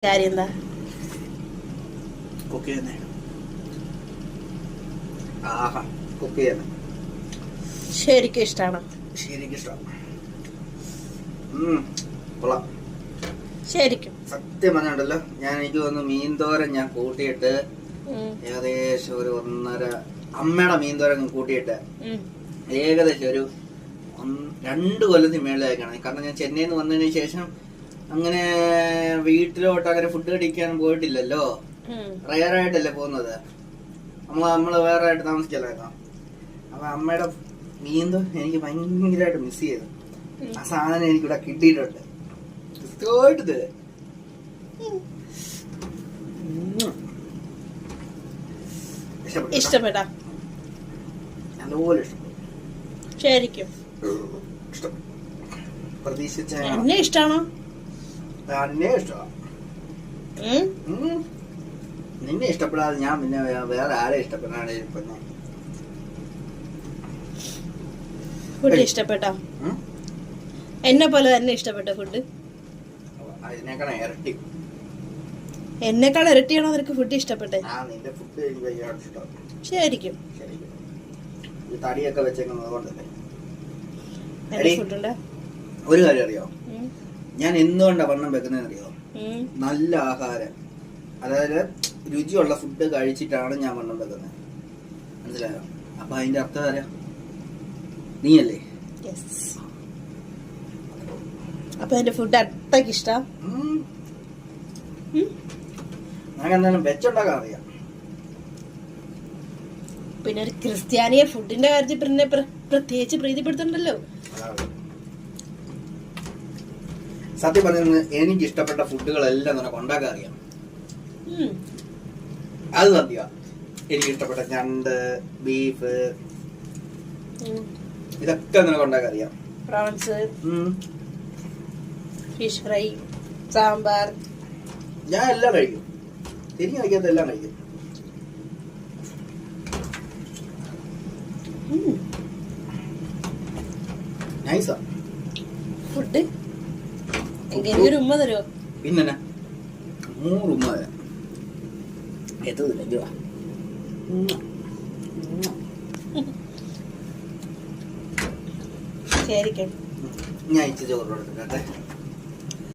കാര്യം എന്താ? കുക്ക് ചെയ്യുന്നേ. ആഹാ, കുക്ക് ചെയ്യുന്നേ ശരിക്കും ഇഷ്ടമാണോ? ശരിക്കും ഇഷ്ടമാണ്. കൊള്ളാം. ശരിക്കും സത്യം പറഞ്ഞുണ്ടല്ലോ, എനിക്ക് തോന്നുന്നു മീൻതോരൻ ഞാൻ കൂട്ടിയിട്ട് ഏകദേശം ഒരു 1.5 അമ്മയുടെ മീൻതോരൻ കൂട്ടിയിട്ട് ഏകദേശം ഒരു 2 കൊല്ലത്തിന് മേളിലായിക്കാണ്. കാരണം ഞാൻ ചെന്നൈയിൽ നിന്ന് വന്നതിന് ശേഷം അങ്ങനെ വീട്ടിലോട്ട് അങ്ങനെ ഫുഡ് കഴിക്കാൻ പോയിട്ടില്ലല്ലോ. റയറായിട്ടല്ലേ പോകുന്നത്. നമ്മള് വേറെ ആയിട്ട് താമസിക്കല്ലായിരുന്നോ. അപ്പൊ അമ്മയുടെ മീൻതോ എനിക്ക് ഭയങ്കരമായിട്ട് മിസ് ചെയ്തു. ആ സാധനം എനിക്കിവിടെ കിട്ടിയിട്ടുണ്ട്. ഇഷ്ടപ്പെട്ടാ? നല്ലപോലെ ഇഷ്ടപ്പെട്ടു. ശരിക്കും പ്രതീക്ഷിച്ച എന്നെ ഇഷ്ടാണോ? തന്നെ ഇഷ്ടമാണ്. നിന്നെ ഇഷ്ടപ്പെടാതെ ഞാൻ പിന്നെ വേറെ ആരെ ഇഷ്ടപ്പെടാണ്. ഫുഡ് ഇഷ്ടപ്പെട്ടോ? എന്നെ പോലെ തന്നെ ഇഷ്ടപ്പെട്ട ഫുഡ്? അതിനേക്കാൾ ഇരട്ടി. എന്നെക്കാൾ ഇരട്ടിയാണോ നിനക്ക് ഫുഡ് ഇഷ്ടപ്പെട്ടെ? നിന്റെ ഫുഡ് എനിക്ക് ഭയങ്കര ഇഷ്ടം. ശരിക്കും തടിയൊക്കെ വെച്ചേക്കുന്നത് കൊണ്ടല്ലേ. ഫുഡുണ്ട്. ഒരു കാര്യം അറിയോ, ഞാൻ എന്തുകൊണ്ടാ വണ്ണം വെക്കുന്നതെന്ന് അറിയോ? നല്ല ആഹാരം, അതായത് രുചിയുള്ള ഫുഡ് കഴിച്ചിട്ടാണ് ഞാൻ വണ്ണം വെക്കുന്നത്. മനസ്സിലായോ? അപ്പൊ അതിന്റെ അർത്ഥം ആരാ? നീയല്ലേ. അപ്പൊ എന്റെ ഫുഡ് അത്രയ്ക്ക് ഇഷ്ടം. ഞാൻ എന്തായാലും വെച്ചുണ്ടാക്കാൻ അറിയാം. പിന്നെ ഒരു ക്രിസ്ത്യാനിയെ ഫുഡിന്റെ കാര്യത്തിൽ പിന്നെ പ്രത്യേകിച്ച് പ്രീതിപ്പെടുത്തണ്ടല്ലോ. സത്യം പറഞ്ഞ എനിക്ക് ഇഷ്ടപ്പെട്ട ഫുഡുകളെല്ലാം നിനക്ക് ഉണ്ടാക്കാൻ അറിയാം. അത് സത്യ. എനിക്ക് ഇഷ്ടപ്പെട്ട ഞണ്ട്, ബീഫ്, ഇതൊക്കെ നിനക്ക് ഉണ്ടാക്കാൻ അറിയാം. പ്രോൺസ്, ഫിഷ് ഫ്രൈ, സാമ്പാർ, ഞാൻ എല്ലാം കഴിക്കും. തിരിഞ്ഞു കഴിക്കാത്ത എല്ലാം കഴിക്കും. നൈസാ ഫുഡ്. എനിക്കൊരു ഉമ്മ തരുമോ? പിന്നെ 100 ഉമ്മ തരാം. എത്തതില്ല. ശരിക്കും ഞാൻ ഇച്ചിരി ചോറ് കൊടുക്കട്ടെ.